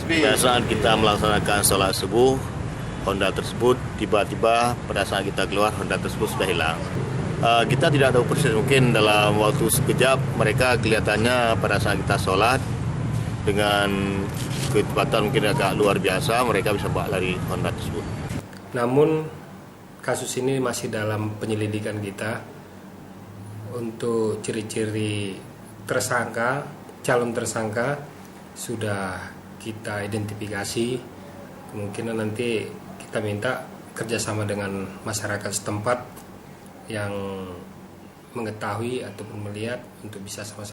Pada saat kita melaksanakan sholat subuh, Honda tersebut tiba-tiba pada saat kita keluar, Honda tersebut sudah hilang. Kita tidak tahu persis, mungkin dalam waktu sekejap mereka kelihatannya pada saat kita sholat dengan kecepatan mungkin agak luar biasa, mereka bisa bawa lari Honda tersebut. Namun kasus ini masih dalam penyelidikan kita. Untuk ciri-ciri tersangka, calon tersangka sudah kita identifikasi. Kemungkinan nanti kita minta kerjasama dengan masyarakat setempat yang mengetahui ataupun melihat untuk bisa sama-sama